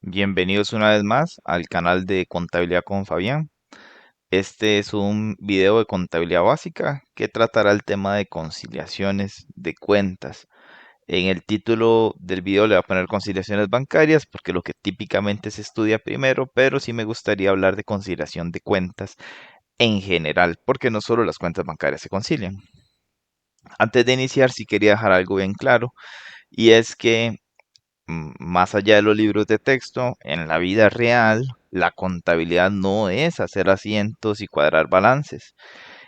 Bienvenidos una vez más al canal de Contabilidad con Fabián. Este es un video de contabilidad básica que tratará el tema de conciliaciones de cuentas. En el título del video le voy a poner conciliaciones bancarias porque lo que típicamente se estudia primero, pero sí me gustaría hablar de conciliación de cuentas en general, porque no solo las cuentas bancarias se concilian. Antes de iniciar, sí quería dejar algo bien claro, y es que más allá de los libros de texto, en la vida real, la contabilidad no es hacer asientos y cuadrar balances.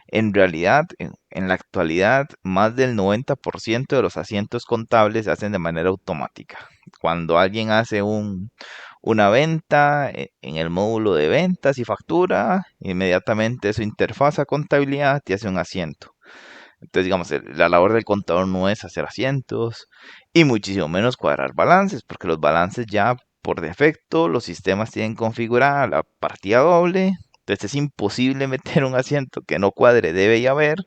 En realidad, en la actualidad, más del 90% de los asientos contables se hacen de manera automática. Cuando alguien hace una venta en el módulo de ventas y factura, inmediatamente su interfaz a contabilidad te hace un asiento. Entonces, digamos, la labor del contador no es hacer asientos y muchísimo menos cuadrar balances, porque los balances ya por defecto los sistemas tienen configurada la partida doble. Entonces es imposible meter un asiento que no cuadre, debe y haber,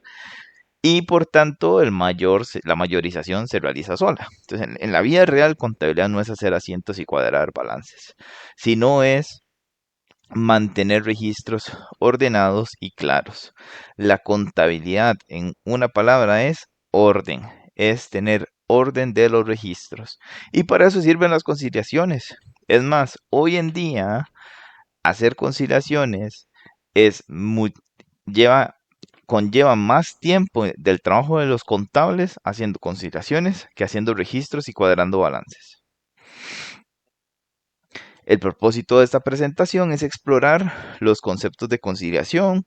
y por tanto la mayorización se realiza sola. Entonces en la vida real contabilidad no es hacer asientos y cuadrar balances, sino es mantener registros ordenados y claros. La contabilidad, en una palabra, es orden, es tener orden de los registros. Y para eso sirven las conciliaciones. Es más, hoy en día hacer conciliaciones es muy, lleva, conlleva más tiempo del trabajo de los contables haciendo conciliaciones que haciendo registros y cuadrando balances. El propósito de esta presentación es explorar los conceptos de conciliación,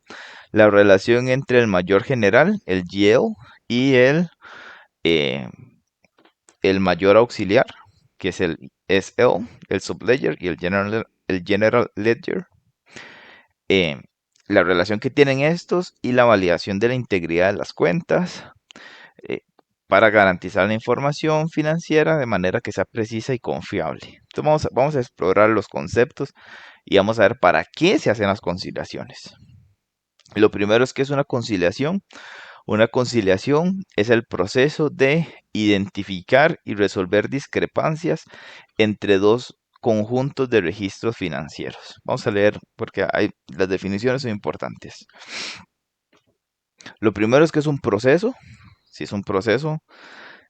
la relación entre el mayor general, el GL, y eh, el mayor auxiliar, que es el SL, el subledger y el general ledger, eh, la relación que tienen estos y la validación de la integridad de las cuentas, eh, para garantizar la información financiera de manera que sea precisa y confiable. Entonces vamos a explorar los conceptos y vamos a ver para qué se hacen las conciliaciones. Lo primero es que es una conciliación. Una conciliación es el proceso de identificar y resolver discrepancias entre dos conjuntos de registros financieros. Vamos a leer porque las definiciones son importantes. Lo primero es que es un proceso. Si es un proceso,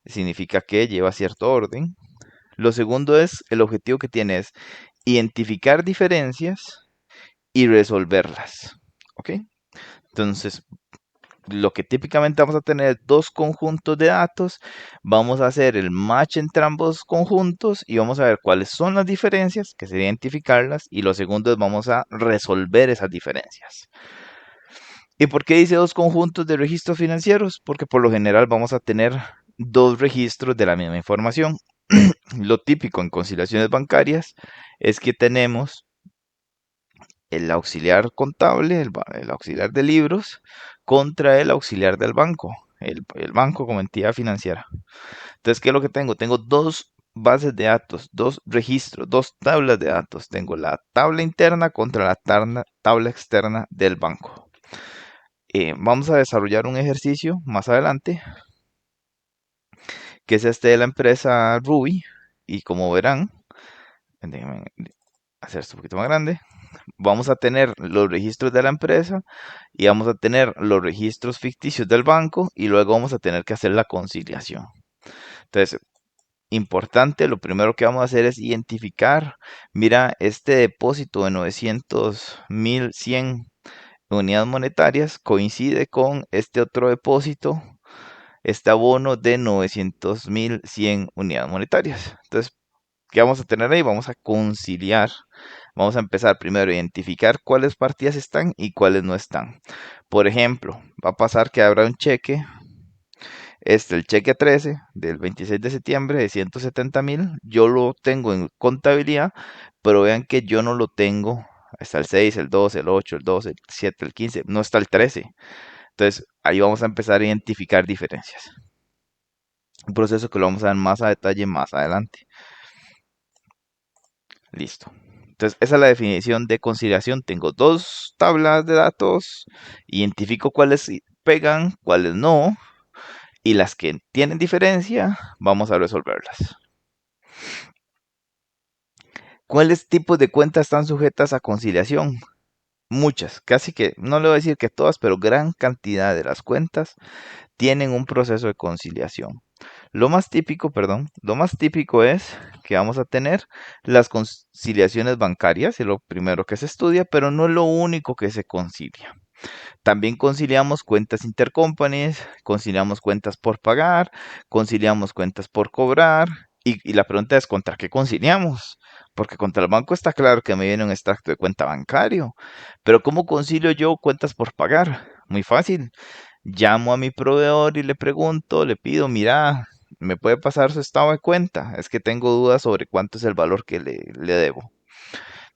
significa que lleva cierto orden. Lo segundo es, el objetivo que tiene es identificar diferencias y resolverlas. ¿Ok? Entonces, lo que típicamente vamos a tener dos conjuntos de datos, vamos a hacer el match entre ambos conjuntos y vamos a ver cuáles son las diferencias, que sería identificarlas, y lo segundo es vamos a resolver esas diferencias. ¿Y por qué dice dos conjuntos de registros financieros? Porque por lo general vamos a tener dos registros de la misma información. Lo típico en conciliaciones bancarias es que tenemos el auxiliar contable, el auxiliar de libros, contra el auxiliar del banco, el banco como entidad financiera. Entonces, ¿qué es lo que tengo? Tengo dos bases de datos, dos registros, dos tablas de datos. Tengo la tabla interna contra la tabla externa del banco. Vamos a desarrollar un ejercicio más adelante, que es este de la empresa Ruby. Y como verán, déjenme hacer esto un poquito más grande. Vamos a tener los registros de la empresa y vamos a tener los registros ficticios del banco y luego vamos a tener que hacer la conciliación. Entonces, importante, lo primero que vamos a hacer es identificar, mira, este depósito de 900.100 unidades monetarias coincide con este otro depósito, este abono de 900.100 unidades monetarias. Entonces, ¿qué vamos a tener ahí? Vamos a conciliar. Vamos a empezar primero a identificar cuáles partidas están y cuáles no están. Por ejemplo, va a pasar que habrá un cheque, el cheque 13 del 26 de septiembre de 170.000. Yo lo tengo en contabilidad, pero vean que yo no lo tengo. Está el 6, el 2, el 8, el 12, el 7, el 15, no está el 13. Entonces ahí vamos a empezar a identificar diferencias. Un proceso que lo vamos a ver más a detalle más adelante. Listo. Entonces, esa es la definición de conciliación. Tengo dos tablas de datos, identifico cuáles pegan, cuáles no, y las que tienen diferencia, vamos a resolverlas. ¿Cuáles tipos de cuentas están sujetas a conciliación? Muchas, casi que, no le voy a decir que todas, pero gran cantidad de las cuentas tienen un proceso de conciliación. Lo más típico es que vamos a tener las conciliaciones bancarias, es lo primero que se estudia, pero no es lo único que se concilia. También conciliamos cuentas intercompanies, conciliamos cuentas por pagar, conciliamos cuentas por cobrar. Y la pregunta es, ¿contra qué conciliamos? Porque contra el banco está claro que me viene un extracto de cuenta bancario. Pero ¿cómo concilio yo cuentas por pagar? Muy fácil. Llamo a mi proveedor y le pregunto, le pido, mira, ¿me puede pasar su estado de cuenta? Es que tengo dudas sobre cuánto es el valor que le debo.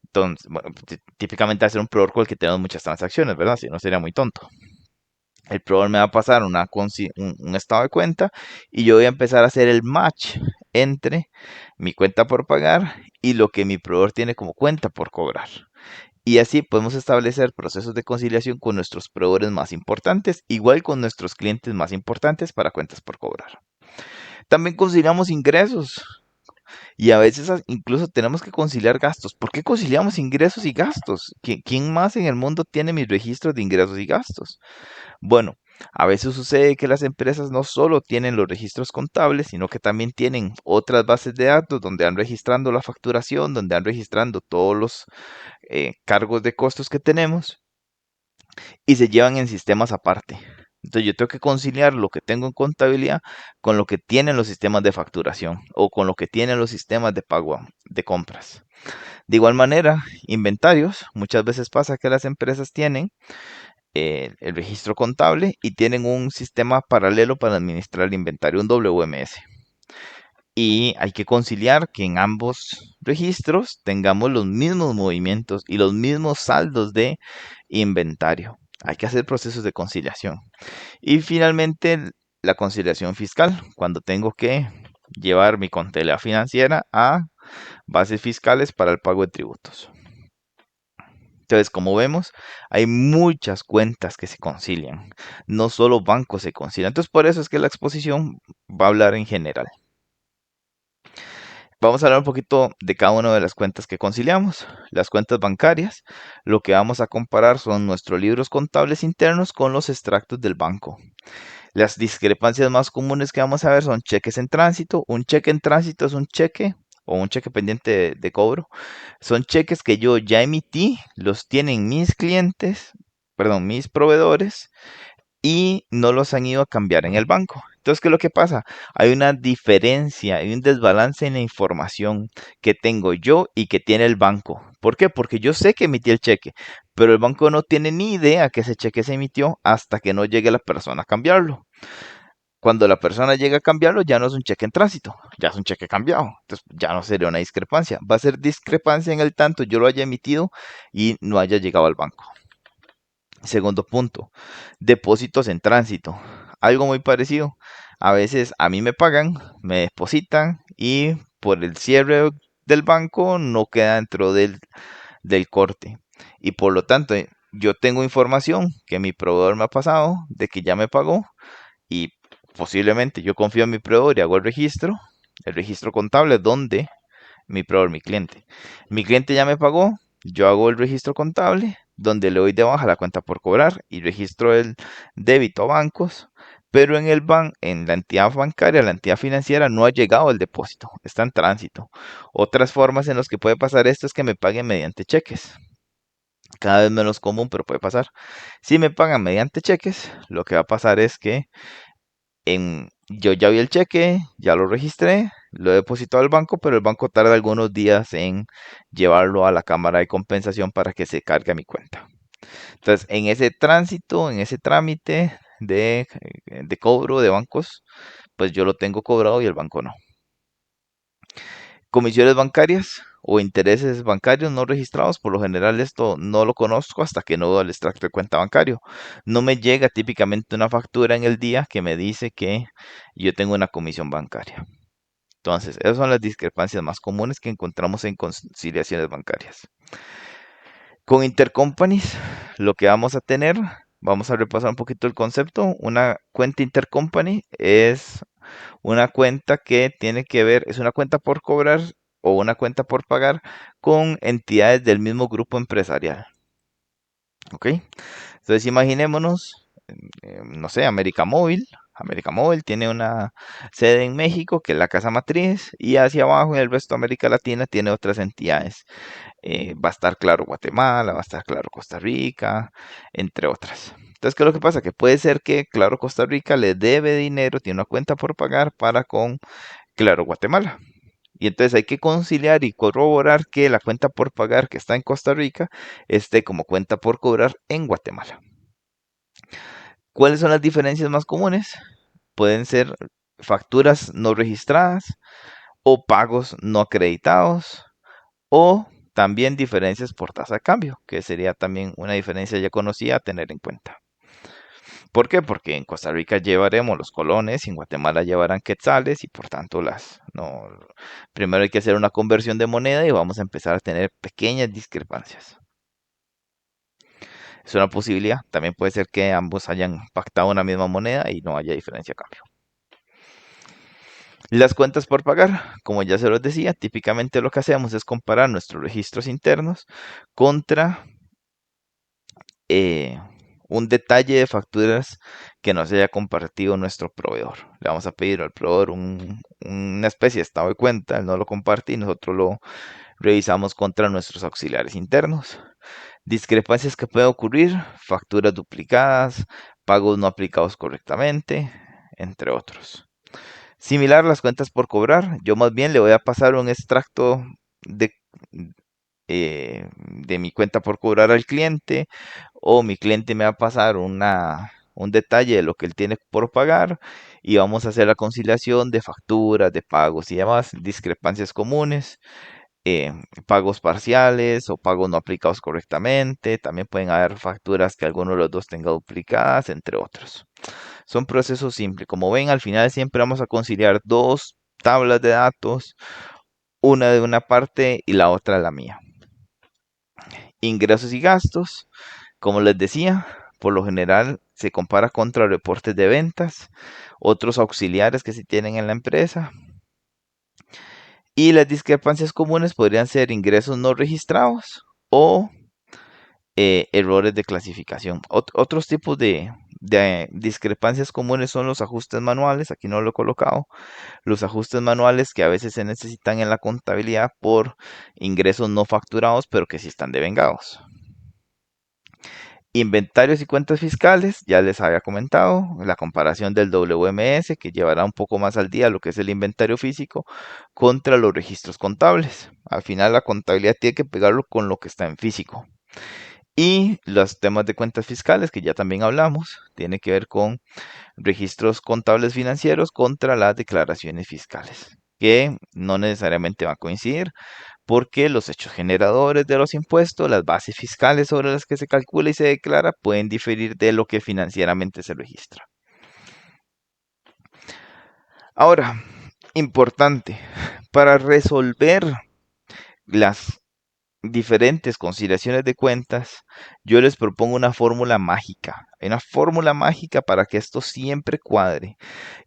Entonces, bueno, típicamente hacer un proveedor con el que tenemos muchas transacciones, ¿verdad? Si no sería muy tonto. El proveedor me va a pasar un estado de cuenta y yo voy a empezar a hacer el match entre mi cuenta por pagar y lo que mi proveedor tiene como cuenta por cobrar. Y así podemos establecer procesos de conciliación con nuestros proveedores más importantes, igual con nuestros clientes más importantes para cuentas por cobrar. También conciliamos ingresos y a veces incluso tenemos que conciliar gastos. ¿Por qué conciliamos ingresos y gastos? ¿Quién más en el mundo tiene mis registros de ingresos y gastos? Bueno, a veces sucede que las empresas no solo tienen los registros contables, sino que también tienen otras bases de datos donde van registrando la facturación, donde van registrando todos los cargos de costos que tenemos y se llevan en sistemas aparte. Entonces yo tengo que conciliar lo que tengo en contabilidad con lo que tienen los sistemas de facturación o con lo que tienen los sistemas de pago de compras. De igual manera, inventarios, muchas veces pasa que las empresas tienen el registro contable y tienen un sistema paralelo para administrar el inventario, un WMS. Y hay que conciliar que en ambos registros tengamos los mismos movimientos y los mismos saldos de inventario. Hay que hacer procesos de conciliación. Y finalmente, la conciliación fiscal, cuando tengo que llevar mi contabilidad financiera a bases fiscales para el pago de tributos. Entonces, como vemos, hay muchas cuentas que se concilian. No solo bancos se concilian. Entonces, por eso es que la exposición va a hablar en general. Vamos a hablar un poquito de cada una de las cuentas que conciliamos. Las cuentas bancarias, lo que vamos a comparar son nuestros libros contables internos con los extractos del banco. Las discrepancias más comunes que vamos a ver son cheques en tránsito. Un cheque en tránsito es un cheque o un cheque pendiente de cobro. Son cheques que yo ya emití, los tienen mis clientes, perdón, mis proveedores y no los han ido a cambiar en el banco. Entonces, ¿qué es lo que pasa? Hay una diferencia, hay un desbalance en la información que tengo yo y que tiene el banco. ¿Por qué? Porque yo sé que emití el cheque, pero el banco no tiene ni idea que ese cheque se emitió hasta que no llegue la persona a cambiarlo. Cuando la persona llega a cambiarlo, ya no es un cheque en tránsito, ya es un cheque cambiado. Entonces, ya no sería una discrepancia. Va a ser discrepancia en el tanto yo lo haya emitido y no haya llegado al banco. Segundo punto, depósitos en tránsito. Algo muy parecido. A veces a mí me pagan, me depositan y por el cierre del banco no queda dentro del corte. Y por lo tanto, yo tengo información que mi proveedor me ha pasado de que ya me pagó y posiblemente yo confío en mi proveedor y hago el registro contable donde mi proveedor, mi cliente. Mi cliente ya me pagó, yo hago el registro contable donde le doy de baja la cuenta por cobrar y registro el débito a bancos, pero en la entidad bancaria, la entidad financiera no ha llegado el depósito, está en tránsito. Otras formas en las que puede pasar esto es que me paguen mediante cheques. Cada vez menos común, pero puede pasar. Si me pagan mediante cheques, lo que va a pasar es que yo ya vi el cheque, ya lo registré, lo he depositado al banco, pero el banco tarda algunos días en llevarlo a la cámara de compensación para que se cargue a mi cuenta. Entonces, en ese tránsito, en ese trámite de cobro de bancos, pues yo lo tengo cobrado y el banco no. Comisiones bancarias o intereses bancarios no registrados, por lo general esto no lo conozco hasta que no veo el extracto de cuenta bancario. No me llega típicamente una factura en el día que me dice que yo tengo una comisión bancaria. Entonces, esas son las discrepancias más comunes que encontramos en conciliaciones bancarias. Con intercompanies, lo que vamos a tener, vamos a repasar un poquito el concepto. Una cuenta intercompany es una cuenta que tiene que ver, es una cuenta por cobrar o una cuenta por pagar con entidades del mismo grupo empresarial. ¿Ok? Entonces imaginémonos, no sé, América Móvil. América Móvil tiene una sede en México, que es la casa matriz, y hacia abajo en el resto de América Latina tiene otras entidades. Va a estar claro Guatemala, va a estar claro Costa Rica, entre otras. Entonces, ¿qué es lo que pasa? Que puede ser que Claro Costa Rica le debe dinero, tiene una cuenta por pagar para con Claro Guatemala. Y entonces hay que conciliar y corroborar que la cuenta por pagar que está en Costa Rica esté como cuenta por cobrar en Guatemala. ¿Cuáles son las diferencias más comunes? Pueden ser facturas no registradas o pagos no acreditados o también diferencias por tasa de cambio, que sería también una diferencia ya conocida a tener en cuenta. ¿Por qué? Porque en Costa Rica llevaremos los colones y en Guatemala llevarán quetzales y por tanto no, primero hay que hacer una conversión de moneda y vamos a empezar a tener pequeñas discrepancias. Es una posibilidad. También puede ser que ambos hayan pactado una misma moneda y no haya diferencia de cambio. Las cuentas por pagar, como ya se los decía, típicamente lo que hacemos es comparar nuestros registros internos contra eh, un detalle de facturas que nos haya compartido nuestro proveedor. Le vamos a pedir al proveedor una especie de estado de cuenta, él no lo comparte y nosotros lo revisamos contra nuestros auxiliares internos. Discrepancias que pueden ocurrir, facturas duplicadas, pagos no aplicados correctamente, entre otros. Similar a las cuentas por cobrar, yo más bien le voy a pasar un extracto de mi cuenta por cobrar al cliente o mi cliente me va a pasar un detalle de lo que él tiene por pagar y vamos a hacer la conciliación de facturas, de pagos y demás, discrepancias comunes, eh, pagos parciales o pagos no aplicados correctamente, también pueden haber facturas que alguno de los dos tenga duplicadas, entre otros. Son procesos simples. Como ven, al final siempre vamos a conciliar dos tablas de datos, una de una parte y la otra de la mía. Ingresos y gastos, como les decía, por lo general se compara contra reportes de ventas, otros auxiliares que se tienen en la empresa. Y las discrepancias comunes podrían ser ingresos no registrados o errores de clasificación. Otros tipos de discrepancias comunes son los ajustes manuales, aquí no lo he colocado, los ajustes manuales que a veces se necesitan en la contabilidad por ingresos no facturados, pero que sí están devengados. Inventarios y cuentas fiscales, ya les había comentado, la comparación del WMS que llevará un poco más al día lo que es el inventario físico contra los registros contables. Al final la contabilidad tiene que pegarlo con lo que está en físico. Y los temas de cuentas fiscales que ya también hablamos, tiene que ver con registros contables financieros contra las declaraciones fiscales, que no necesariamente van a coincidir porque los hechos generadores de los impuestos, las bases fiscales sobre las que se calcula y se declara, pueden diferir de lo que financieramente se registra. Ahora, importante, para resolver las diferentes conciliaciones de cuentas, yo les propongo una fórmula mágica. Hay una fórmula mágica para que esto siempre cuadre.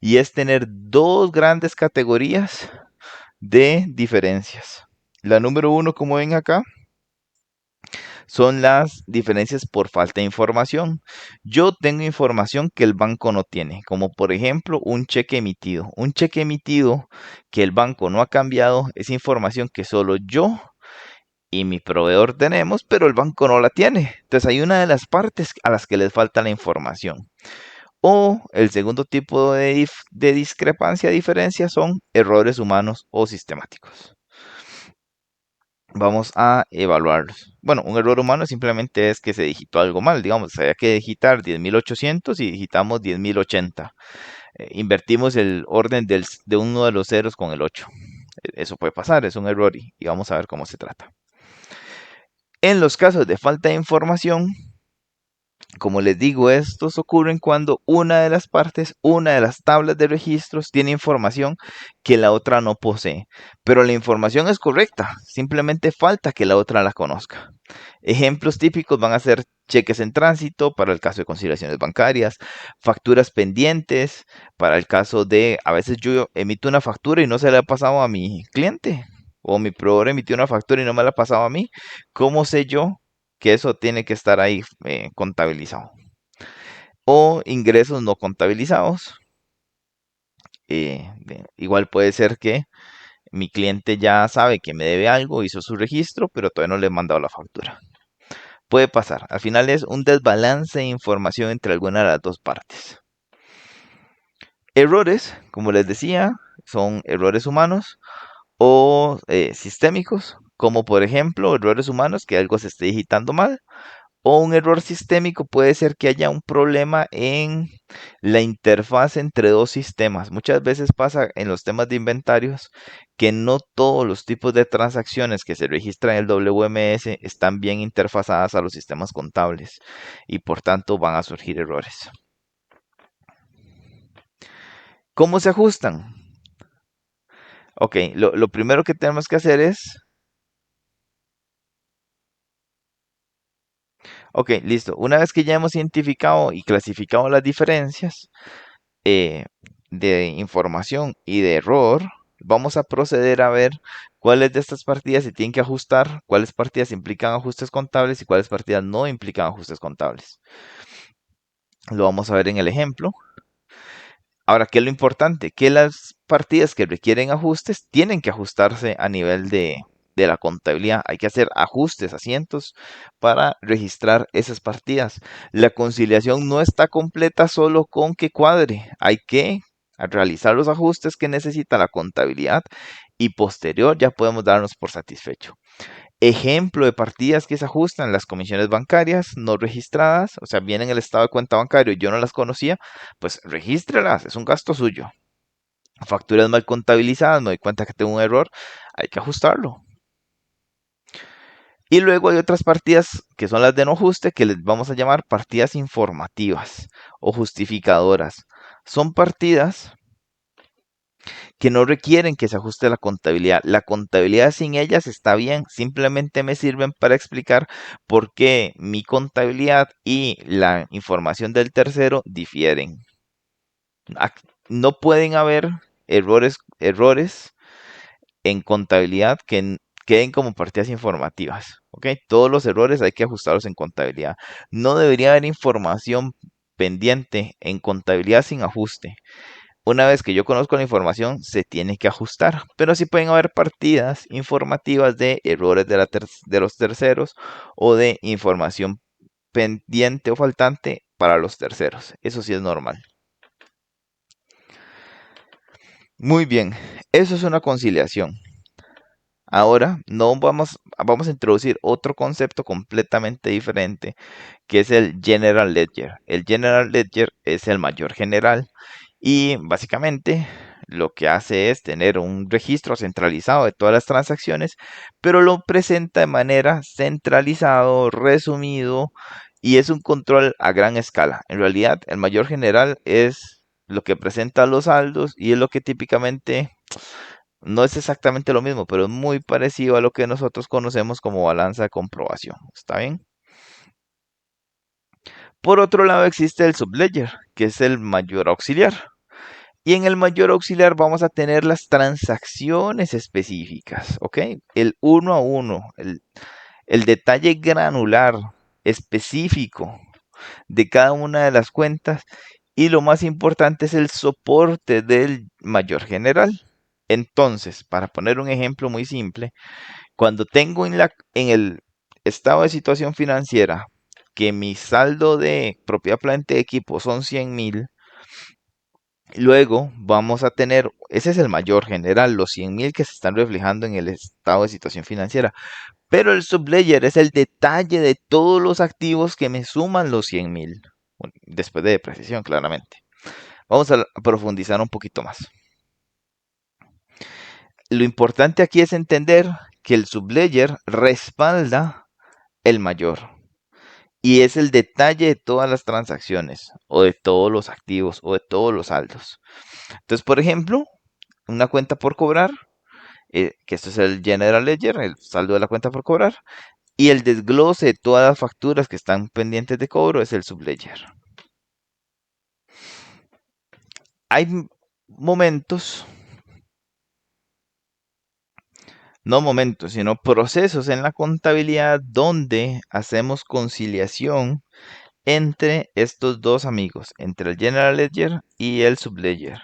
Y es tener dos grandes categorías de diferencias. La número uno, como ven acá, son las diferencias por falta de información. Yo tengo información que el banco no tiene, como por ejemplo un cheque emitido. Un cheque emitido que el banco no ha cambiado es información que solo yo y mi proveedor tenemos, pero el banco no la tiene. Entonces hay una de las partes a las que les falta la información. O el segundo tipo de discrepancia, diferencia, son errores humanos o sistemáticos. Vamos a evaluarlos. Bueno, un error humano simplemente es que se digitó algo mal. Digamos, había que digitar 10.800 y digitamos 10.080. Invertimos el orden de uno de los ceros con el 8. Eso puede pasar, es un error y vamos a ver cómo se trata. En los casos de falta de información, como les digo, estos ocurren cuando una de las partes, una de las tablas de registros tiene información que la otra no posee, pero la información es correcta, simplemente falta que la otra la conozca. Ejemplos típicos van a ser cheques en tránsito para el caso de conciliaciones bancarias, facturas pendientes para el caso de, a veces yo emito una factura y no se la he pasado a mi cliente. o mi proveedor emitió una factura y no me la ha pasado a mí, ¿cómo sé yo que eso tiene que estar ahí contabilizado? O ingresos no contabilizados. Igual puede ser que mi cliente ya sabe que me debe algo, hizo su registro, pero todavía no le he mandado la factura. Puede pasar. Al final es un desbalance de información entre alguna de las dos partes. Errores, como les decía, son errores humanos o sistémicos, como por ejemplo errores humanos, que algo se esté digitando mal, o un error sistémico puede ser que haya un problema en la interfaz entre dos sistemas. Muchas veces pasa en los temas de inventarios que no todos los tipos de transacciones que se registran en el WMS están bien interfazadas a los sistemas contables y por tanto van a surgir errores. ¿Cómo se ajustan? Ok, lo primero que tenemos que hacer es, ok, listo. Una vez que ya hemos identificado y clasificado las diferencias, eh, de información y de error, vamos a proceder a ver cuáles de estas partidas se tienen que ajustar, cuáles partidas implican ajustes contables y cuáles partidas no implican ajustes contables. Lo vamos a ver en el ejemplo. Ahora, ¿qué es lo importante? Que las partidas que requieren ajustes tienen que ajustarse a nivel de la contabilidad. Hay que hacer ajustes a cientos para registrar esas partidas. La conciliación no está completa solo con que cuadre. Hay que realizar los ajustes que necesita la contabilidad y posterior ya podemos darnos por satisfecho. Ejemplo de partidas que se ajustan, las comisiones bancarias no registradas, o sea, vienen en el estado de cuenta bancario y yo no las conocía, pues regístrelas, es un gasto suyo. Facturas mal contabilizadas, me doy cuenta que tengo un error, hay que ajustarlo. Y luego hay otras partidas que son las de no ajuste que les vamos a llamar partidas informativas o justificadoras. Son partidas que no requieren que se ajuste la contabilidad. La contabilidad sin ellas está bien, simplemente me sirven para explicar por qué mi contabilidad y la información del tercero difieren. No pueden haber errores en contabilidad que queden como partidas informativas. ¿Ok? Todos los errores hay que ajustarlos en contabilidad. No debería haber información pendiente en contabilidad sin ajuste. Una vez que yo conozco la información, se tiene que ajustar, pero sí pueden haber partidas informativas de errores de los terceros o de información pendiente o faltante para los terceros. Eso sí es normal. Muy bien, eso es una conciliación. Ahora no vamos a introducir otro concepto completamente diferente, que es el General Ledger. El General Ledger es el mayor general y básicamente lo que hace es tener un registro centralizado de todas las transacciones, pero lo presenta de manera centralizado, resumido y es un control a gran escala. En realidad, el mayor general es lo que presenta los saldos y es lo que típicamente no es exactamente lo mismo, pero es muy parecido a lo que nosotros conocemos como balanza de comprobación. ¿Está bien? Por otro lado existe el subledger, que es el mayor auxiliar. Y en el mayor auxiliar vamos a tener las transacciones específicas, ¿ok? El uno a uno, el detalle granular, específico de cada una de las cuentas. Y lo más importante es el soporte del mayor general. Entonces, para poner un ejemplo muy simple, cuando tengo en el estado de situación financiera que mi saldo de propiedad, planta y equipo son 100,000, luego vamos a tener, ese es el mayor general, los 100,000 que se están reflejando en el estado de situación financiera. Pero el subledger es el detalle de todos los activos que me suman los 100,000, después de depreciación, claramente. Vamos a profundizar un poquito más. Lo importante aquí es entender que el subledger respalda el mayor. Y es el detalle de todas las transacciones, o de todos los activos, o de todos los saldos. Entonces, por ejemplo, una cuenta por cobrar, que esto es el General Ledger, el saldo de la cuenta por cobrar, y el desglose de todas las facturas que están pendientes de cobro es el Subledger. Hay momentos, no momentos, sino procesos en la contabilidad donde hacemos conciliación entre estos dos amigos, entre el General Ledger y el Subledger.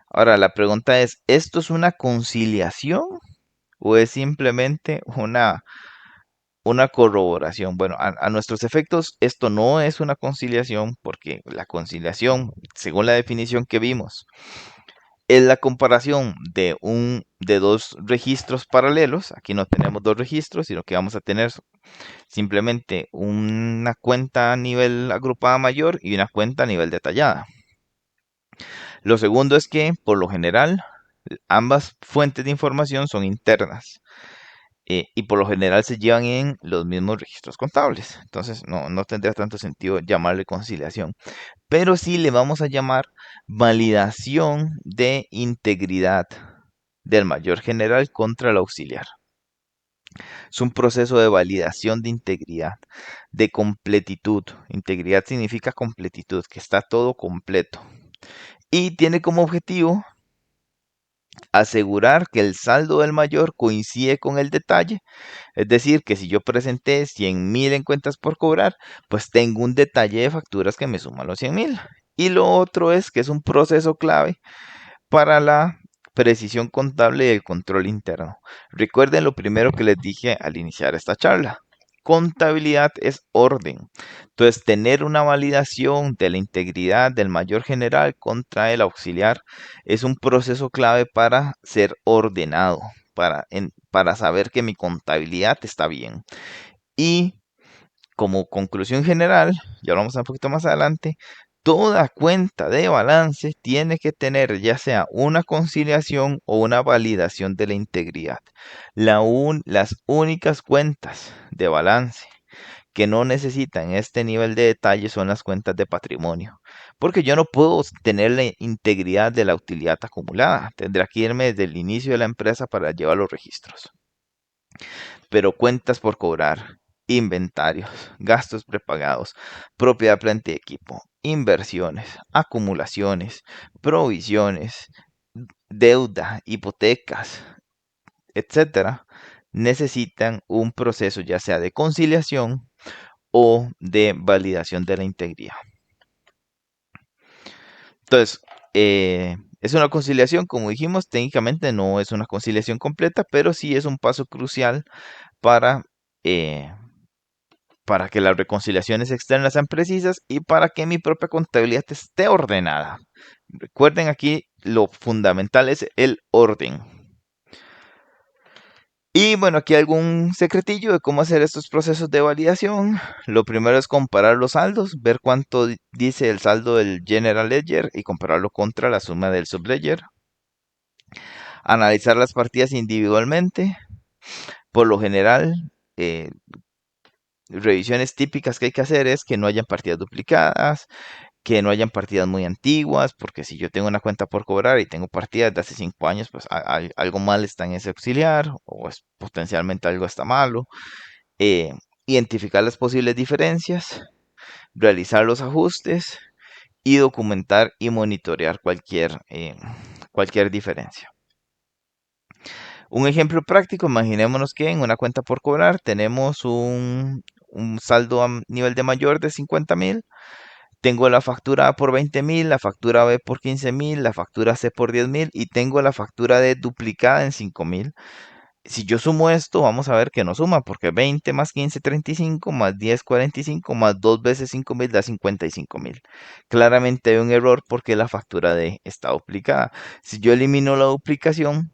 Ahora, la pregunta es, ¿esto es una conciliación o es simplemente una corroboración? Bueno, a nuestros efectos, esto no es una conciliación porque la conciliación, según la definición que vimos, es la comparación de dos registros paralelos. Aquí no tenemos dos registros, sino que vamos a tener simplemente una cuenta a nivel agrupada mayor y una cuenta a nivel detallada. Lo segundo es que, por lo general, ambas fuentes de información son internas y por lo general se llevan en los mismos registros contables. Entonces, no tendría tanto sentido llamarle conciliación. Pero sí le vamos a llamar validación de integridad del mayor general contra el auxiliar. Es un proceso de validación de integridad, de completitud. Integridad significa completitud, que está todo completo. Y tiene como objetivo asegurar que el saldo del mayor coincide con el detalle. Es decir, que si yo presenté 100.000 en cuentas por cobrar, pues tengo un detalle de facturas que me suman los 100.000. Y lo otro es que es un proceso clave para la precisión contable y el control interno. Recuerden lo primero que les dije al iniciar esta charla. Contabilidad es orden. Entonces, tener una validación de la integridad del mayor general contra el auxiliar es un proceso clave para ser ordenado, para saber que mi contabilidad está bien. Y como conclusión general, ya hablamos un poquito más adelante, toda cuenta de balance tiene que tener ya sea una conciliación o una validación de la integridad. Las únicas cuentas de balance que no necesitan este nivel de detalle son las cuentas de patrimonio, porque yo no puedo tener la integridad de la utilidad acumulada. Tendré que irme desde el inicio de la empresa para llevar los registros. Pero cuentas por cobrar, inventarios, gastos prepagados, propiedad, planta y equipo, inversiones, acumulaciones, provisiones, deuda, hipotecas, etcétera, necesitan un proceso ya sea de conciliación o de validación de la integridad. Entonces, es una conciliación, como dijimos, técnicamente no es una conciliación completa, pero sí es un paso crucial para, eh, para que las reconciliaciones externas sean precisas y para que mi propia contabilidad esté ordenada. Recuerden aquí, lo fundamental es el orden. Y bueno, aquí hay algún secretillo de cómo hacer estos procesos de validación. Lo primero es comparar los saldos, ver cuánto dice el saldo del General Ledger y compararlo contra la suma del Subledger. Analizar las partidas individualmente. Por lo general, revisiones típicas que hay que hacer es que no hayan partidas duplicadas, que no hayan partidas muy antiguas, porque si yo tengo una cuenta por cobrar y tengo partidas de hace 5 años, pues algo mal está en ese auxiliar o es potencialmente algo está malo. eh, Identificar las posibles diferencias, realizar los ajustes y documentar y monitorear cualquier diferencia. Un ejemplo práctico, imaginémonos que en una cuenta por cobrar tenemos un saldo a nivel de mayor de 50.000. Tengo la factura A por 20.000, la factura B por 15.000, la factura C por 10.000 y tengo la factura D duplicada en 5.000. Si yo sumo esto, vamos a ver que no suma, porque 20 más 15, 35, más 10, 45, más 2 veces 5.000 da 55.000. Claramente hay un error porque la factura D está duplicada. Si yo elimino la duplicación,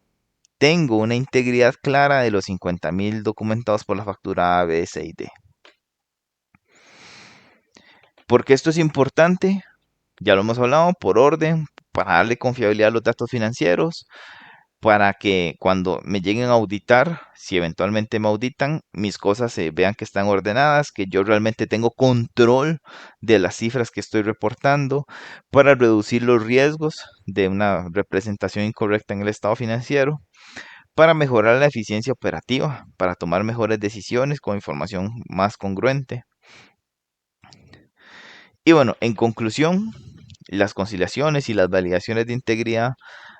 tengo una integridad clara de los 50.000 documentados por la factura A, B, C y D. ¿Por qué esto es importante? Ya lo hemos hablado, por orden, para darle confiabilidad a los datos financieros, para que cuando me lleguen a auditar, si eventualmente me auditan, mis cosas se vean que están ordenadas, que yo realmente tengo control de las cifras que estoy reportando, para reducir los riesgos de una representación incorrecta en el estado financiero, para mejorar la eficiencia operativa, para tomar mejores decisiones con información más congruente. Y bueno, en conclusión, las conciliaciones y las validaciones de integridad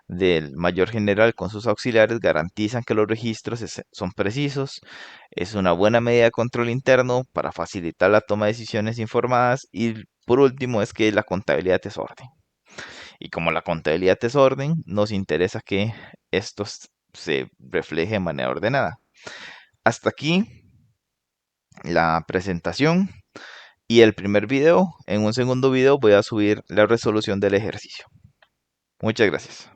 del mayor general con sus auxiliares garantizan que los registros son precisos. Es una buena medida de control interno para facilitar la toma de decisiones informadas. Y por último es que la contabilidad es orden. Y como la contabilidad es orden, nos interesa que esto se refleje de manera ordenada. Hasta aquí la presentación y el primer video. En un segundo video voy a subir la resolución del ejercicio. Muchas gracias.